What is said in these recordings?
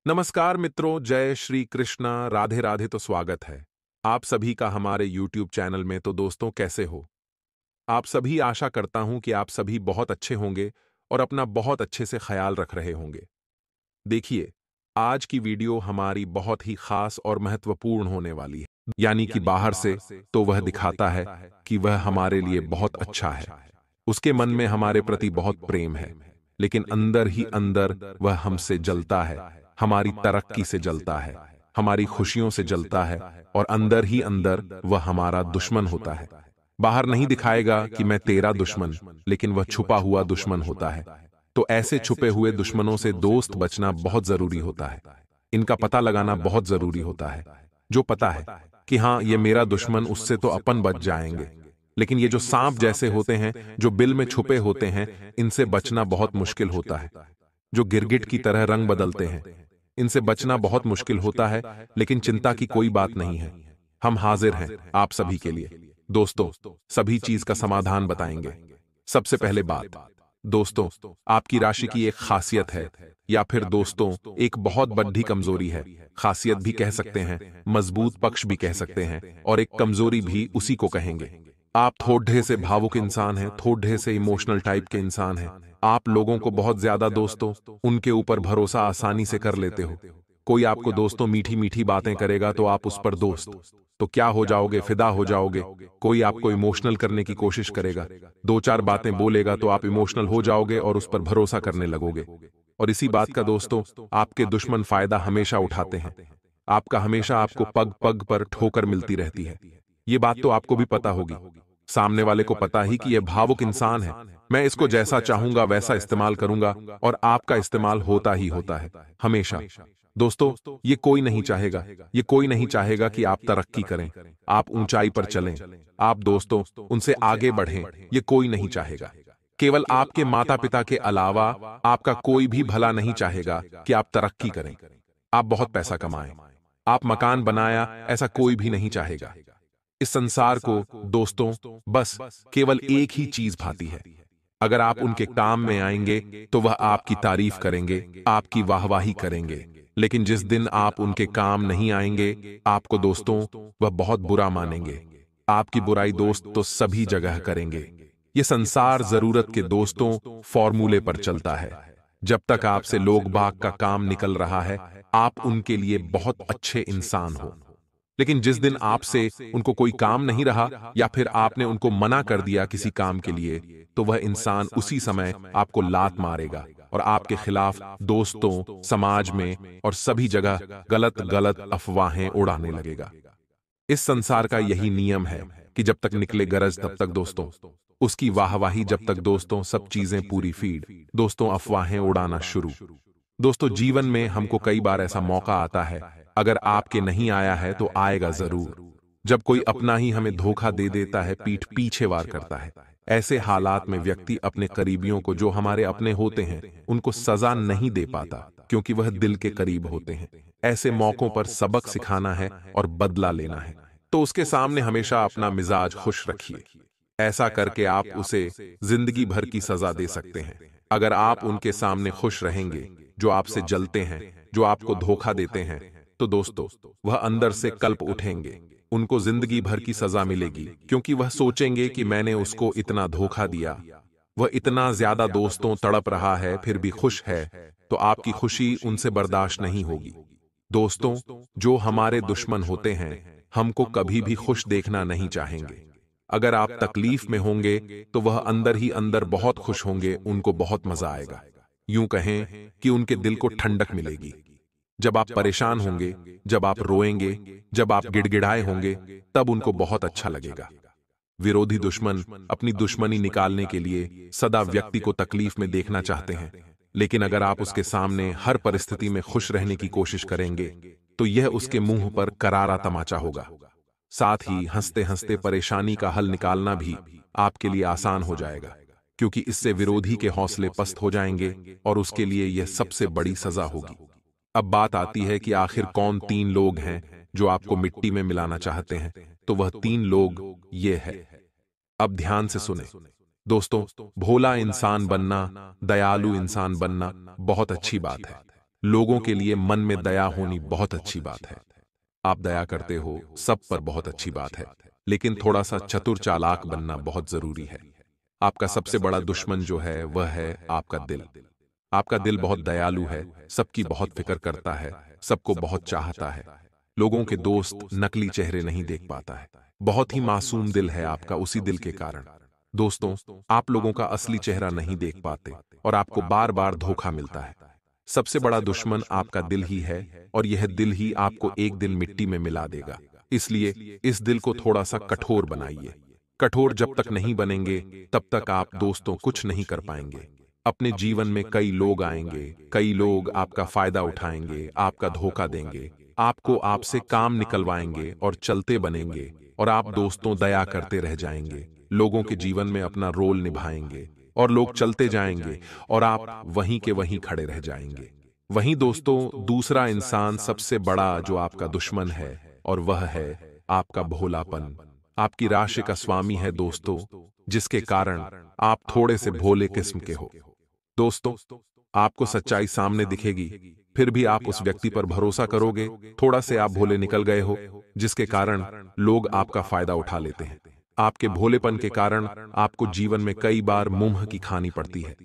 नमस्कार मित्रों, जय श्री कृष्णा, राधे राधे। तो स्वागत है आप सभी का हमारे YouTube चैनल में। तो दोस्तों, कैसे हो आप सभी? आशा करता हूं कि आप सभी बहुत अच्छे होंगे और अपना बहुत अच्छे से ख्याल रख रहे होंगे। देखिए, आज की वीडियो हमारी बहुत ही खास और महत्वपूर्ण होने वाली है। यानी कि बाहर से तो वह दिखाता है कि वह हमारे लिए बहुत अच्छा है, उसके मन में हमारे प्रति बहुत प्रेम है, लेकिन अंदर ही अंदर वह हमसे जलता है, हमारी तरक्की से जलता है, हमारी खुशियों से जलता है, और अंदर ही अंदर वह हमारा दुश्मन होता है। बाहर नहीं दिखाएगा कि मैं तेरा दुश्मन, लेकिन वह छुपा हुआ दुश्मन होता है। तो ऐसे छुपे हुए दुश्मनों से दोस्त बचना बहुत जरूरी होता है। इनका पता लगाना बहुत जरूरी होता है। जो पता है कि हाँ, ये मेरा दुश्मन, उससे तो अपन बच जाएंगे, लेकिन ये जो सांप जैसे होते हैं, जो बिल में छुपे होते हैं, इनसे बचना बहुत मुश्किल होता है। जो गिरगिट की तरह रंग बदलते हैं, इनसे बचना बहुत मुश्किल होता है। लेकिन चिंता की कोई बात नहीं है, हम हाजिर हैं आप सभी के लिए। दोस्तों, सभी चीज का समाधान बताएंगे। सबसे पहले बात, दोस्तों, आपकी राशि की एक खासियत है, या फिर दोस्तों एक बहुत बड़ी कमजोरी है। खासियत भी कह सकते हैं, मजबूत पक्ष भी कह सकते हैं, और एक कमजोरी भी उसी को कहेंगे। आप थोड़े से भावुक इंसान हैं, थोड़े से इमोशनल टाइप के इंसान हैं। आप लोगों को बहुत ज्यादा दोस्तों उनके ऊपर भरोसा आसानी से कर लेते हो। कोई आपको दोस्तों मीठी मीठी बातें करेगा तो आप उस पर दोस्त तो क्या हो जाओगे, फिदा हो जाओगे। कोई आपको इमोशनल करने की कोशिश करेगा, दो चार बातें बोलेगा तो आप इमोशनल हो जाओगे और उस पर भरोसा करने लगोगे। और इसी बात का दोस्तों आपके दुश्मन फायदा हमेशा उठाते हैं। आपका हमेशा आपको पग पग पर ठोकर मिलती रहती है। ये बात तो आपको भी पता होगी। सामने वाले को पता ही कि यह भावुक इंसान है, मैं इसको जैसा चाहूंगा वैसा इस्तेमाल करूंगा, और आपका इस्तेमाल होता ही होता है हमेशा। दोस्तों, ये कोई नहीं चाहेगा, ये कोई नहीं चाहेगा कि आप तरक्की करें, आप ऊंचाई पर चलें, आप दोस्तों उनसे आगे बढ़ें। ये कोई नहीं चाहेगा। केवल आपके माता पिता के अलावा आपका कोई भी भला नहीं चाहेगा कि आप तरक्की करें, आप बहुत पैसा कमाएं, आप मकान बनाया, ऐसा कोई भी नहीं चाहेगा। इस संसार को दोस्तों बस केवल एक ही चीज भाती है। अगर आप उनके काम में आएंगे तो वह आपकी तारीफ करेंगे, आपकी वाहवाही करेंगे। लेकिन जिस दिन आप उनके काम नहीं आएंगे, आपको दोस्तों वह बहुत बुरा मानेंगे। आपकी बुराई दोस्त तो सभी जगह करेंगे। ये संसार जरूरत के दोस्तों फॉर्मूले पर चलता है। जब तक आपसे लोग बाग का काम निकल रहा है, आप उनके लिए बहुत अच्छे इंसान हो। लेकिन जिस दिन आपसे उनको कोई काम नहीं रहा, या फिर आपने उनको मना कर दिया किसी काम के लिए, तो वह इंसान उसी समय आपको लात मारेगा और आपके खिलाफ दोस्तों, समाज में और सभी जगह गलत गलत अफवाहें उड़ाने लगेगा। इस संसार का यही नियम है कि जब तक निकले गरज तब तक दोस्तों, उसकी वाहवाही जब तक दोस्तों, सब चीजें पूरी फीड, दोस्तों अफवाहें उड़ाना शुरू। दोस्तों, जीवन में हमको कई बार ऐसा मौका आता है, अगर आपके नहीं आया है तो आएगा जरूर, जब कोई अपना ही हमें धोखा दे देता है, पीठ पीछे वार करता है। ऐसे हालात में व्यक्ति अपने करीबियों को, जो हमारे अपने होते हैं, उनको सजा नहीं दे पाता, क्योंकि वह दिल के करीब होते हैं। ऐसे मौकों पर सबक सिखाना है और बदला लेना है, तो उसके सामने हमेशा अपना मिजाज खुश रखिए। ऐसा करके आप उसे जिंदगी भर की सजा दे सकते हैं। अगर आप उनके सामने खुश रहेंगे, जो आपसे जलते हैं, जो आपको धोखा देते हैं, तो दोस्तों वह अंदर से कल्प उठेंगे। उनको जिंदगी भर की सजा मिलेगी, क्योंकि वह सोचेंगे कि मैंने उसको इतना धोखा दिया। वह इतना ज्यादा दोस्तों तड़प रहा है, फिर भी खुश है, तो आपकी खुशी उनसे बर्दाश्त नहीं होगी। दोस्तों, जो हमारे दुश्मन होते हैं, हमको कभी भी खुश देखना नहीं चाहेंगे। अगर आप तकलीफ में होंगे तो वह अंदर ही अंदर बहुत खुश होंगे, उनको बहुत मजा आएगा। यूं कहें कि उनके दिल को ठंडक मिलेगी। जब आप परेशान होंगे, जब आप रोएंगे, जब आप गिड़गिड़ाए होंगे, तब उनको बहुत अच्छा लगेगा। विरोधी दुश्मन अपनी दुश्मनी निकालने के लिए सदा व्यक्ति को तकलीफ में देखना चाहते हैं, लेकिन अगर आप उसके सामने हर परिस्थिति में खुश रहने की कोशिश करेंगे, तो यह उसके मुंह पर करारा तमाचा होगा। साथ ही हंसते हंसते परेशानी का हल निकालना भी आपके लिए आसान हो जाएगा, क्योंकि इससे विरोधी के हौसले पस्त हो जाएंगे और उसके लिए यह सबसे बड़ी सजा होगी। अब बात आती है कि आखिर कौन तीन लोग हैं जो आपको मिट्टी में मिलाना चाहते हैं। तो वह तीन लोग ये है। अब ध्यान से सुने दोस्तों, भोला इंसान बनना, दयालु इंसान बनना बहुत अच्छी बात है, लोगों के लिए मन में दया होनी बहुत अच्छी बात है। आप दया करते हो, सब पर बहुत अच्छी बात है, लेकिन थोड़ा सा चतुर चालाक बनना बहुत जरूरी है। आपका सबसे बड़ा दुश्मन जो है वह है आपका दिल। आपका दिल बहुत दयालु है, सबकी बहुत फिक्र करता है, सबको बहुत चाहता है। लोगों के दोस्त नकली चेहरे नहीं देख पाता है। बहुत ही मासूम दिल है आपका, उसी दिल के कारण दोस्तों आप लोगों का असली चेहरा नहीं देख पाते और आपको बार बार धोखा मिलता है। सबसे बड़ा दुश्मन आपका दिल ही है और यह दिल ही आपको एक दिन मिट्टी में मिला देगा। इसलिए इस दिल को थोड़ा सा कठोर बनाइए। कठोर जब तक नहीं बनेंगे तब तक आप दोस्तों कुछ नहीं कर पाएंगे। अपने जीवन में कई लोग आएंगे, कई लोग आपका फायदा उठाएंगे, आपका धोखा देंगे, आपको आपसे काम निकलवाएंगे और चलते बनेंगे, और आप दोस्तों दया करते रह जाएंगे, लोगों के जीवन में अपना रोल निभाएंगे और लोग चलते जाएंगे और आप वहीं के वहीं खड़े रह जाएंगे। वहीं दोस्तों दूसरा इंसान सबसे बड़ा जो आपका दुश्मन है और वह है आपका भोलापन। आपकी राशि का स्वामी है दोस्तों, जिसके कारण आप थोड़े से भोले किस्म के हो। दोस्तों आपको सच्चाई सामने दिखेगी, फिर भी आप उस व्यक्ति पर भरोसा करोगे। थोड़ा से आप भोले निकल गए हो, जिसके कारण लोग आपका फायदा उठा लेते हैं। आपके भोलेपन के कारण आपको जीवन में कई बार मुंह की खानी पड़ती है,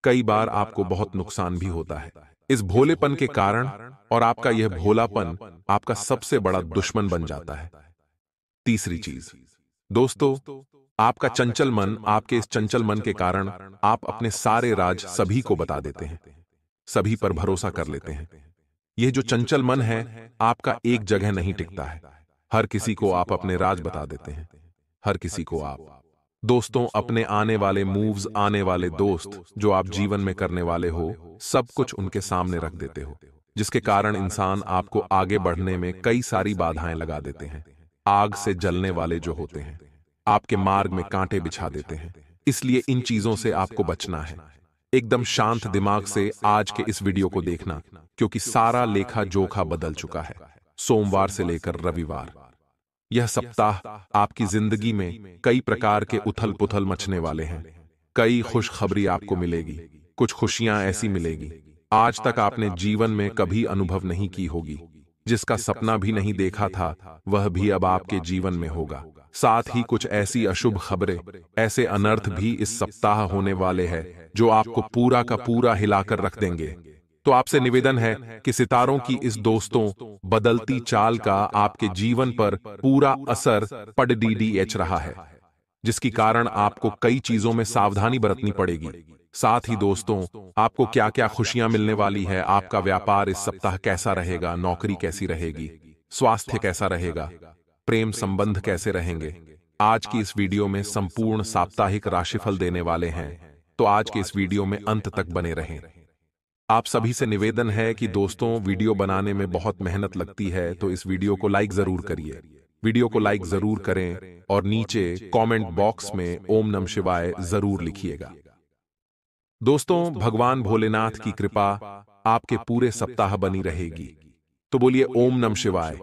कई बार आपको बहुत नुकसान भी होता है। इस भोलेपन के कारण और आपका यह भोलापन आपका सबसे बड़ा दुश्मन बन जाता है। तीसरी चीज दोस्तों, आपका चंचल मन, आपके इस चंचल मन के कारण आप अपने सारे राज सभी को बता देते हैं, सभी पर भरोसा कर लेते हैं। यह जो चंचल मन है आपका एक जगह नहीं टिकता है। हर किसी को आप अपने राज बता देते हैं, हर किसी को आप दोस्तों अपने आने वाले मूव्स, आने वाले दोस्त जो आप जीवन में करने वाले हो, सब कुछ उनके सामने रख देते हो, जिसके कारण इंसान आपको आगे बढ़ने में कई सारी बाधाएं लगा देते हैं। आग से जलने वाले जो होते हैं आपके मार्ग में कांटे बिछा देते हैं। इसलिए इन चीजों से आपको बचना है। एकदम शांत दिमाग से आज के इस वीडियो को देखना, क्योंकि सारा लेखा जोखा बदल चुका है। सोमवार से लेकर रविवार, यह सप्ताह आपकी जिंदगी में कई प्रकार के उथल पुथल मचने वाले हैं। कई खुशखबरी आपको मिलेगी, कुछ खुशियां ऐसी मिलेगी आज तक आपने जीवन में कभी अनुभव नहीं की होगी। जिसका सपना भी नहीं देखा था वह भी अब आपके जीवन में होगा। साथ ही कुछ ऐसी अशुभ खबरें, ऐसे अनर्थ भी इस सप्ताह होने वाले हैं जो आपको पूरा का पूरा हिलाकर रख देंगे। तो आपसे निवेदन है कि सितारों की इस दोस्तों बदलती चाल का आपके जीवन पर पूरा असर पड़ DDH रहा है, जिसकी कारण आपको कई चीजों में सावधानी बरतनी पड़ेगी। साथ ही दोस्तों आपको क्या क्या खुशियां मिलने वाली है, आपका व्यापार इस सप्ताह कैसा रहेगा, नौकरी कैसी रहेगी, स्वास्थ्य कैसा रहेगा, प्रेम संबंध कैसे रहेंगे, आज की इस वीडियो में संपूर्ण साप्ताहिक राशिफल देने वाले हैं। तो आज के इस वीडियो में अंत तक बने रहें। आप सभी से निवेदन है कि दोस्तों वीडियो बनाने में बहुत मेहनत लगती है, तो इस वीडियो को लाइक जरूर करिए। वीडियो को लाइक जरूर करें और नीचे कमेंट बॉक्स में ओम नमः शिवाय जरूर लिखिएगा। दोस्तों भगवान भोलेनाथ की कृपा आपके पूरे सप्ताह बनी रहेगी, तो बोलिए ओम नमः शिवाय।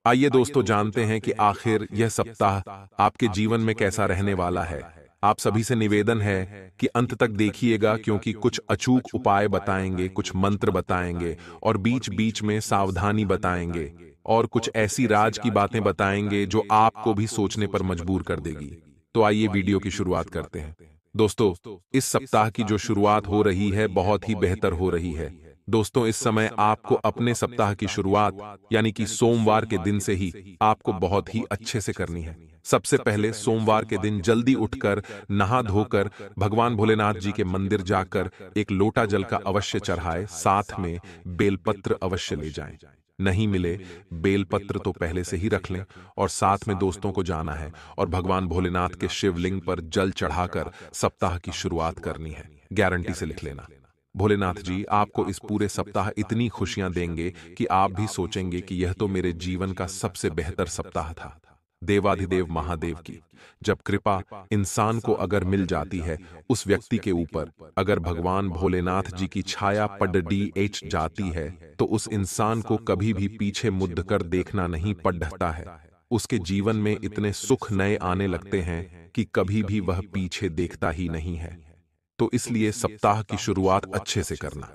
आइए दोस्तों जानते हैं कि आखिर यह सप्ताह आपके जीवन में कैसा रहने वाला है। आप सभी से निवेदन है कि अंत तक देखिएगा, क्योंकि कुछ अचूक उपाय बताएंगे, कुछ मंत्र बताएंगे और बीच बीच में सावधानी बताएंगे, और कुछ ऐसी राज की बातें बताएंगे जो आपको भी सोचने पर मजबूर कर देगी। तो आइए वीडियो की शुरुआत करते हैं। दोस्तों इस सप्ताह की जो शुरुआत हो रही है बहुत ही बेहतर हो रही है। दोस्तों इस समय आपको अपने सप्ताह की शुरुआत यानी कि सोमवार के दिन से ही आपको बहुत ही अच्छे से करनी है। सबसे पहले सोमवार के दिन जल्दी उठकर नहा धोकर भगवान भोलेनाथ जी के मंदिर जाकर एक लोटा जल का अवश्य चढ़ाए, साथ में बेलपत्र अवश्य ले जाएं। नहीं मिले बेलपत्र तो पहले से ही रख लें, और साथ में दोस्तों को जाना है और भगवान भोलेनाथ के शिवलिंग पर जल चढ़ाकर सप्ताह की शुरुआत करनी है। गारंटी से लिख लेना। भोलेनाथ जी आपको इस पूरे सप्ताह इतनी खुशियां देंगे कि आप भी सोचेंगे कि यह तो मेरे जीवन का सबसे बेहतर सप्ताह था। देवाधिदेव महादेव की जब कृपा इंसान को अगर मिल जाती है, उस व्यक्ति के ऊपर अगर भगवान भोलेनाथ जी की छाया पड़ DH जाती है, तो उस इंसान को कभी भी पीछे मुड़ कर देखना नहीं पड़ता है। उसके जीवन में इतने सुख नए आने लगते हैं कि कभी भी वह पीछे देखता ही नहीं है। तो इसलिए सप्ताह की शुरुआत अच्छे से करना।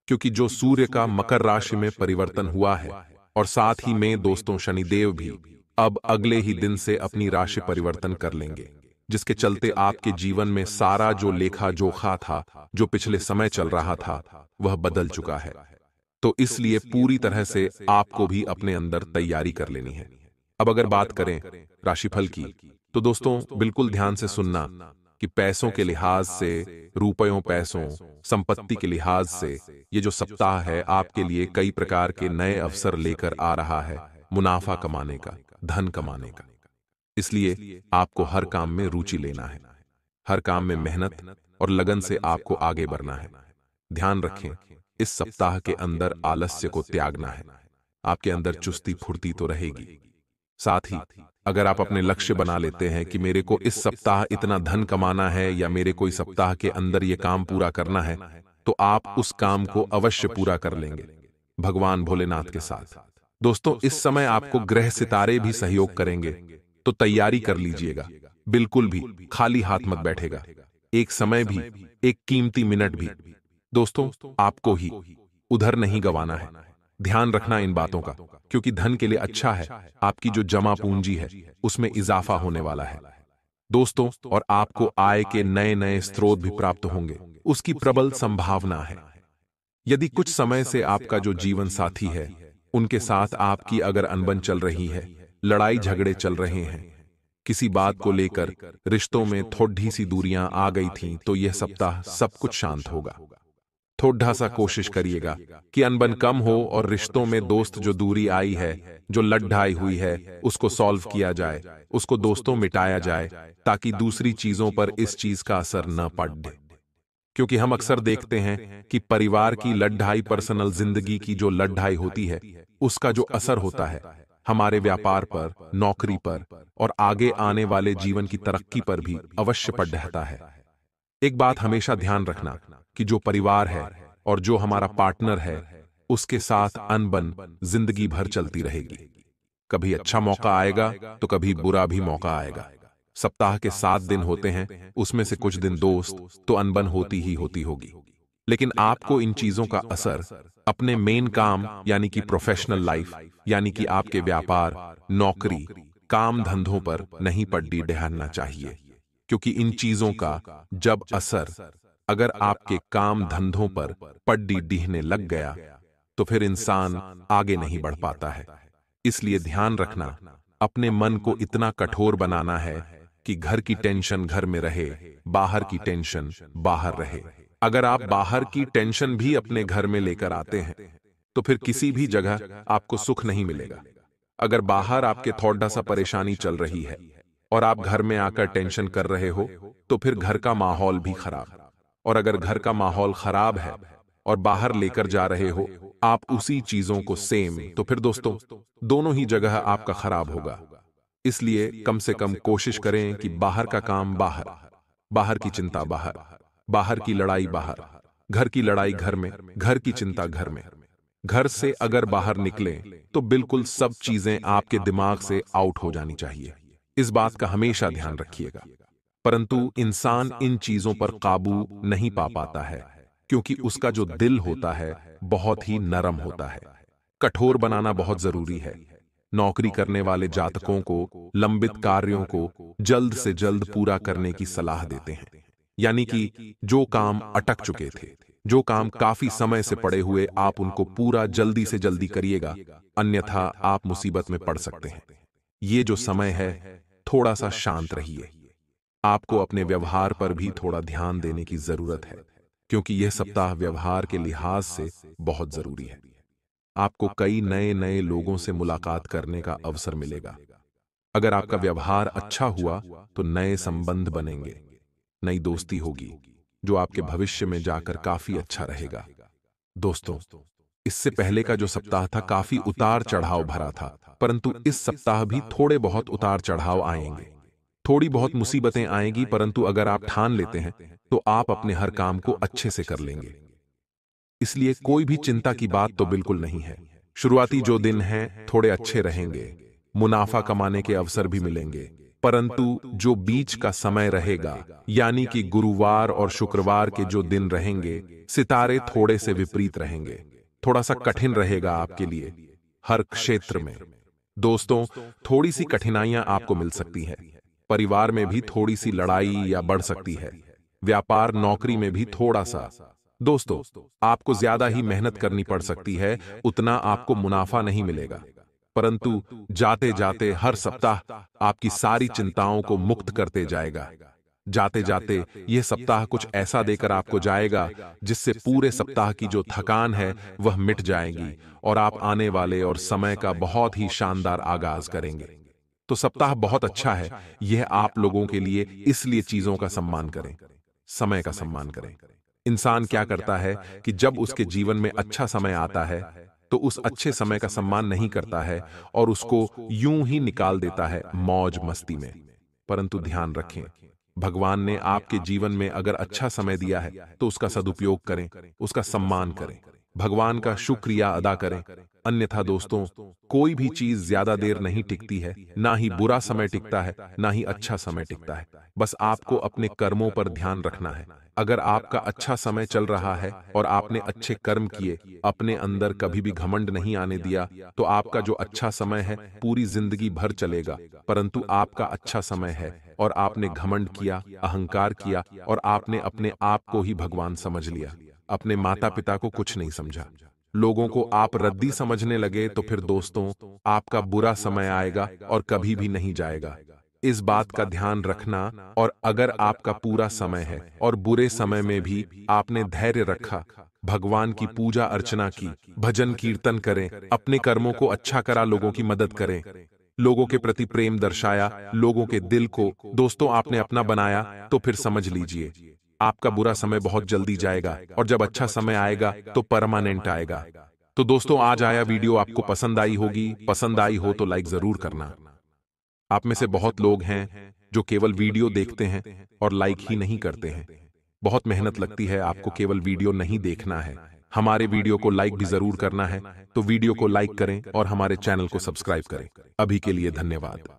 क्योंकि जो सूर्य का मकर राशि में परिवर्तन हुआ है और साथ ही में दोस्तों शनिदेव भी अब अगले ही दिन से अपनी राशि परिवर्तन कर लेंगे, जिसके चलते आपके जीवन में सारा जो लेखा जोखा था, जो पिछले समय चल रहा था, वह बदल चुका है। तो इसलिए पूरी तरह से आपको भी अपने अंदर तैयारी कर लेनी है। अब अगर बात करें राशिफल की, तो दोस्तों बिल्कुल ध्यान से सुनना कि पैसों के लिहाज से, रुपयों पैसों, संपत्ति के लिहाज से ये जो सप्ताह है आपके लिए कई प्रकार के नए अवसर लेकर आ रहा है, मुनाफा कमाने का, धन कमाने का। इसलिए आपको हर काम में रुचि लेना है, हर काम में मेहनत और लगन से आपको आगे बढ़ना है। ध्यान रखें, इस सप्ताह के अंदर आलस्य को त्यागना है। आपके अंदर चुस्ती फुर्ती तो रहेगी। साथ ही अगर आप अपने लक्ष्य बना लेते हैं कि मेरे को इस सप्ताह इतना धन कमाना है या मेरे को इस सप्ताह के अंदर ये काम पूरा करना है, तो आप उस काम को अवश्य पूरा कर लेंगे, भगवान भोलेनाथ के साथ। दोस्तों इस समय आपको ग्रह सितारे भी सहयोग करेंगे, तो तैयारी कर लीजिएगा। बिल्कुल भी खाली हाथ मत बैठेगा, एक समय भी, एक कीमती मिनट भी दोस्तों आपको ही उधर नहीं गंवाना है। ध्यान रखना इन बातों का, क्योंकि धन के लिए अच्छा है, आपकी जो जमा पूंजी है उसमें इजाफा होने वाला है दोस्तों, और आपको आय के नए नए स्रोत भी प्राप्त होंगे, उसकी प्रबल संभावना है। यदि कुछ समय से आपका जो जीवन साथी है उनके साथ आपकी अगर अनबन चल रही है, लड़ाई झगड़े चल रहे हैं, किसी बात को लेकर रिश्तों में थोड़ी सी दूरियां आ गई थीं, तो यह सप्ताह सब कुछ शांत होगा। थोड़ा सा कोशिश करिएगा कि अनबन कम हो और रिश्तों में दोस्त जो दूरी आई है, जो लड़ाई हुई है, उसको सॉल्व किया जाए, उसको दोस्तों मिटाया जाए, ताकि दूसरी चीजों पर इस चीज का असर न पड़े। क्योंकि हम अक्सर देखते हैं कि परिवार की लड़ाई, पर्सनल जिंदगी की जो लड़ाई होती है, उसका जो असर होता है हमारे व्यापार पर, नौकरी पर और आगे आने वाले जीवन की तरक्की पर भी अवश्य पड़ रहता है। एक बात हमेशा ध्यान रखना कि जो परिवार है और जो हमारा पार्टनर है, उसके साथ अनबन जिंदगी भर चलती रहेगी। कभी अच्छा मौका आएगा तो कभी बुरा भी मौका आएगा। सप्ताह के 7 दिन होते हैं, उसमें से कुछ दिन दोस्त तो अनबन होती ही होती होगी, लेकिन आपको इन चीजों का असर अपने मेन काम यानी कि प्रोफेशनल लाइफ, यानी कि आपके व्यापार, नौकरी, काम धंधों पर नहीं पड़ती डहाना चाहिए। क्योंकि इन चीजों का जब असर अगर आपके काम धंधों पर पड्डी डीहने लग गया, तो फिर इंसान आगे नहीं बढ़ पाता है। इसलिए ध्यान रखना, अपने मन को इतना कठोर बनाना है कि घर की टेंशन घर में रहे, बाहर की टेंशन बाहर रहे। अगर आप बाहर की टेंशन भी अपने घर में लेकर आते हैं, तो फिर किसी भी जगह आपको सुख नहीं मिलेगा। अगर बाहर आपके थोड़ा सा परेशानी चल रही है और आप घर में आकर टेंशन कर रहे हो, तो फिर घर का माहौल भी खराब। और अगर घर का माहौल खराब है और बाहर लेकर जा रहे हो आप उसी चीजों को सेम, तो फिर दोस्तों दोनों ही जगह आपका खराब होगा। इसलिए कम से कम कोशिश करें कि बाहर का काम बाहर, बाहर की चिंता बाहर, बाहर की लड़ाई बाहर, घर की लड़ाई घर में, घर की चिंता घर में। घर से अगर बाहर निकलें तो बिल्कुल सब चीजें आपके दिमाग से आउट हो जानी चाहिए। इस बात का हमेशा ध्यान रखिएगा। परंतु इंसान इन चीजों पर काबू नहीं पा पाता है, क्योंकि उसका जो दिल होता है बहुत ही नरम होता है। कठोर बनाना बहुत जरूरी है। नौकरी करने वाले जातकों को लंबित कार्यों को जल्द से जल्द पूरा करने की सलाह देते हैं, यानी कि जो काम अटक चुके थे, जो काम काफी समय से पड़े हुए, आप उनको पूरा जल्दी से जल्दी करिएगा, अन्यथा आप मुसीबत में पड़ सकते हैं। ये जो समय है थोड़ा सा शांत रहिए। आपको अपने व्यवहार पर भी थोड़ा ध्यान देने की जरूरत है, क्योंकि यह सप्ताह व्यवहार के लिहाज से बहुत जरूरी है। आपको कई नए नए लोगों से मुलाकात करने का अवसर मिलेगा। अगर आपका व्यवहार अच्छा हुआ तो नए संबंध बनेंगे, नई दोस्ती होगी, जो आपके भविष्य में जाकर काफी अच्छा रहेगा। दोस्तों, इससे पहले का जो सप्ताह था काफी उतार चढ़ाव भरा था, परंतु इस सप्ताह भी थोड़े बहुत उतार चढ़ाव आएंगे, थोड़ी बहुत मुसीबतें आएंगी, परंतु अगर आप ठान लेते हैं तो आप अपने हर काम को अच्छे से कर लेंगे। इसलिए कोई भी चिंता की बात तो बिल्कुल नहीं है। शुरुआती जो दिन हैं थोड़े अच्छे रहेंगे, मुनाफा कमाने के अवसर भी मिलेंगे, परंतु जो बीच का समय रहेगा, यानी कि गुरुवार और शुक्रवार के जो दिन रहेंगे, सितारे थोड़े से विपरीत रहेंगे। थोड़ा सा कठिन रहेगा आपके लिए हर क्षेत्र में। दोस्तों, थोड़ी सी कठिनाइयां आपको मिल सकती है। परिवार में भी थोड़ी सी लड़ाई या बढ़ सकती है। व्यापार नौकरी में भी थोड़ा सा। दोस्तों, आपको ज्यादा ही मेहनत करनी पड़ सकती है, उतना आपको मुनाफा नहीं मिलेगा। परंतु जाते जाते हर सप्ताह आपकी सारी चिंताओं को मुक्त करते जाएगा। जाते जाते यह सप्ताह कुछ ऐसा देकर आपको जाएगा जिससे पूरे सप्ताह की जो थकान है वह मिट जाएगी और आप आने वाले और समय का बहुत ही शानदार आगाज करेंगे। तो सप्ताह बहुत अच्छा है, यह आप लोगों के लिए, इसलिए चीजों का सम्मान करें, समय का सम्मान करें। इंसान क्या करता है कि जब उसके जीवन में अच्छा समय आता है तो उस अच्छे समय का सम्मान नहीं करता है और उसको यूं ही निकाल देता है मौज मस्ती में। परंतु ध्यान रखें, भगवान ने आपके जीवन में अगर अच्छा समय दिया है तो उसका सदुपयोग करें, उसका सम्मान करें, भगवान का शुक्रिया अदा करें। अन्यथा दोस्तों, कोई भी चीज ज्यादा देर नहीं टिकती है, ना ही बुरा समय टिकता है, ना ही अच्छा समय टिकता है। बस आपको अपने कर्मों पर ध्यान रखना है। अगर आपका अच्छा समय चल रहा है और आपने अच्छे कर्म किए, अपने अंदर कभी भी घमंड नहीं आने दिया, तो आपका जो अच्छा समय है पूरी जिंदगी भर चलेगा। परंतु आपका अच्छा समय है और आपने घमंड किया, अहंकार किया और आपने अपने आप को ही भगवान समझ लिया, अपने माता पिता को कुछ नहीं समझा, लोगों को आप रद्दी समझने लगे, तो फिर दोस्तों आपका बुरा समय आएगा और कभी भी नहीं जाएगा। इस बात का ध्यान रखना। और अगर आपका पूरा समय है और बुरे समय में भी आपने धैर्य रखा, भगवान की पूजा अर्चना की, भजन कीर्तन करें, अपने कर्मों को अच्छा करा, लोगों की मदद करें, लोगों के प्रति प्रेम दर्शाया, लोगों के दिल को दोस्तों आपने अपना बनाया, तो फिर समझ लीजिए आपका बुरा समय बहुत जल्दी जाएगा और जब अच्छा समय आएगा तो परमानेंट आएगा। तो दोस्तों, आज आया वीडियो आपको पसंद आई होगी। पसंद आई हो तो लाइक जरूर करना। आप में से बहुत लोग हैं जो केवल वीडियो देखते हैं और लाइक ही नहीं करते हैं। बहुत मेहनत लगती है, आपको केवल वीडियो नहीं देखना है, हमारे वीडियो को लाइक भी जरूर करना है। तो वीडियो को लाइक करें और हमारे चैनल को सब्सक्राइब करें। अभी के लिए धन्यवाद।